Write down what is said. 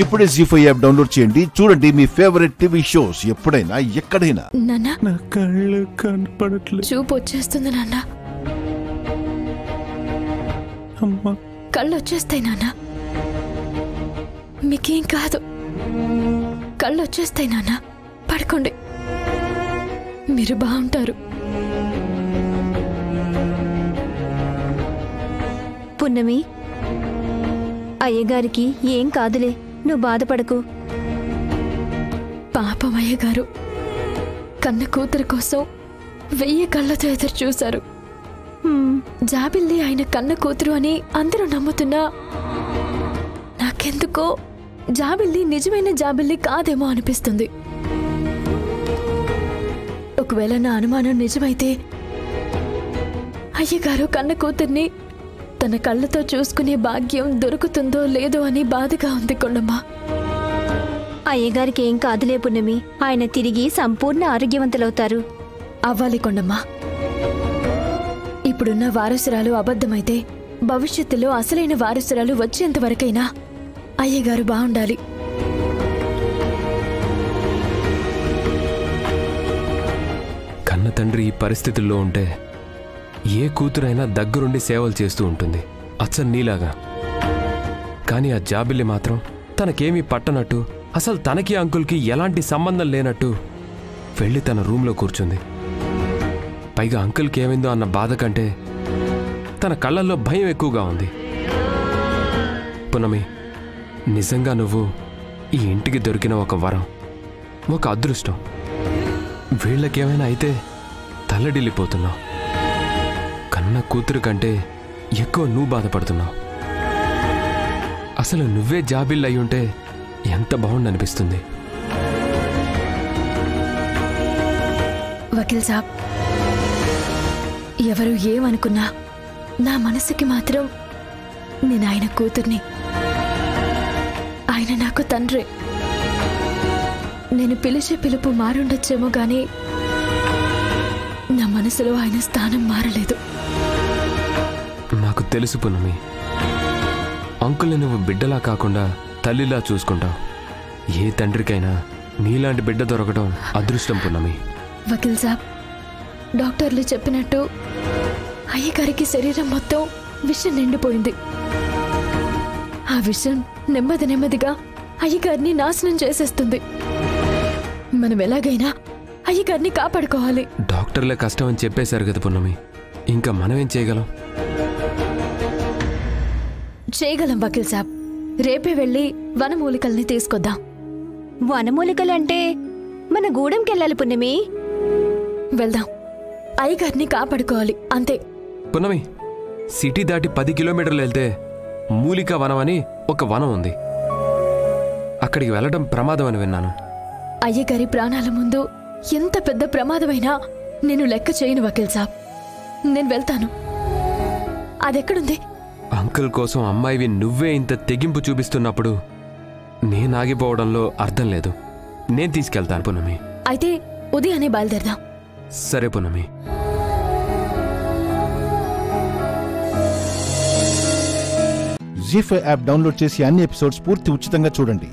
ఇప్పుడే జీ5 app download చేయండి. చూడండి మీ ఫేవరెట్ టీవీ షోస్ ఎప్పుడైనా ఎక్కడైనా. నా కళ్ళు కనపడట్లేదు. చూపు వచ్చేస్తుంది నాన్న. అమ్మా కళ్ళు వచ్చేస్తాయి నాన్న. మీకేం కాదు. కళ్ళు వచ్చేస్తాయి నాన్న. పడుకోండి, మీరు బాగుంటారు. పున్నమి, అయ్యగారికి ఏం కాదులే, నువ్వు బాధపడకు. పాపం అయ్యగారు కన్న కూతురు కోసం 1000 కళ్ళతో ఎదురు చూశారు. జాబిల్లి ఆయన కన్న కూతురు అని అందరూ నమ్ముతున్నా నాకెందుకో జాబిల్లి నిజమైన జాబిల్లి కాదేమో అనిపిస్తుంది. ఒకవేళ నా అనుమానం నిజమైతే అయ్యగారు కన్న కూతుర్ని తన కళ్ళతో చూసుకునే భాగ్యం దొరుకుతుందో లేదో అని బాధగా ఉంది కొండమ్మ. అయ్యగారికి ఏం కాదులే పున్నమి, ఆయన తిరిగి సంపూర్ణ ఆరోగ్యవంతులవుతారు. అవ్వాలి కొండమ్మ. ఇప్పుడున్న వారసురాలు అబద్ధమైతే భవిష్యత్తులో అసలైన వారసురాలు వచ్చేంత వరకైనా అయ్యగారు బాగుండాలి. కన్న తండ్రి ఈ పరిస్థితుల్లో ఉంటే ఏ కూతురైనా దగ్గరుండి సేవలు చేస్తూ ఉంటుంది, అచ్చం నీలాగా. కానీ ఆ జాబిల్లి మాత్రం తనకేమీ పట్టనట్టు, అసలు తనకి అంకుల్కి ఎలాంటి సంబంధం లేనట్టు వెళ్ళి తన రూమ్లో కూర్చుంది. పైగా అంకుల్కి ఏమైందో అన్న బాధ కంటే తన కళ్ళల్లో భయం ఎక్కువగా ఉంది. పున్నమి, నిజంగా నువ్వు ఈ ఇంటికి దొరికిన ఒక వరం, ఒక అదృష్టం. వీళ్ళకేమైనా అయితే తల్లడిల్లిపోతున్నావు. కన్న కూతురు కంటే ఎక్కువ నువ్వు బాధపడుతున్నావు. అసలు నువ్వే జాబిల్లి అయ్యుంటే ఎంత బాగుండనిపిస్తుంది. వకీల్ సాబ్, ఎవరు ఏమనుకున్నా నా మనసుకి మాత్రం నేను ఆయన కూతుర్ని. ఆయన నాకు తండ్రి. నేను పిలిచే పిలుపు మారుండొచ్చేమో గాని నా మనసులో ఆయన స్థానం మారలేదు. నాకు తెలుసు పున్నమి, అంకుల్ని నువ్వు బిడ్డలా కాకుండా తల్లిలా చూసుకుంటావు. ఏ తండ్రికైనా నీలాంటి బిడ్డ దొరకడం అదృష్టం పున్నమి. వకీల్ సాబ్, డాక్టర్లు చెప్పినట్టు అయ్యగారికి శరీరం మొత్తం విషం నిండిపోయింది. ఆ విషం నెమ్మది నెమ్మదిగా అయ్యగారిని నాశనం చేసేస్తుంది. మనం ఎలాగైనా అయ్యగారిని కాపాడుకోవాలి. డాక్టర్లే కష్టం అని చెప్పేశారు కదా పున్నమి, ఇంకా మనమేం చేయగలం? చేయగలం వకీల్ సాబ్. రేపే వెళ్ళి వనమూలికల్ని తీసుకొద్దాం. వనమూలికలంటే మన గూడెంకెళ్ళాలి పున్నమి. వెళ్దాం, అయ్యగారిని కాపాడుకోవాలి, అంతే. పున్నమి, సిటీ దాటి 10 కిలోమీటర్లు వెళ్తే మూలికా వనం అని ఒక వనం ఉంది. అక్కడికి వెళ్ళడం ప్రమాదం అని విన్నాను. అయ్యగారి ప్రాణాల ముందు ఎంత పెద్ద ప్రమాదమైనా నేను లెక్క చేయను వకీల్ సాబ్. నేను వెళ్తాను. అదెక్కడుంది? అంకుల్ కోసం అమ్మాయివి నువ్వే ఇంత తెగింపు చూపిస్తున్నప్పుడు నేనాగిపోవడంలో అర్థం లేదు. నేను తీసుకెళ్తాను పున్నమి. అయితే ఉదయాన్నే బయలుదేరదాం. సరే పున్నమి. జీ5 యాప్ డౌన్లోడ్ చేసి అన్ని ఎపిసోడ్స్ పూర్తి ఉచితంగా చూడండి.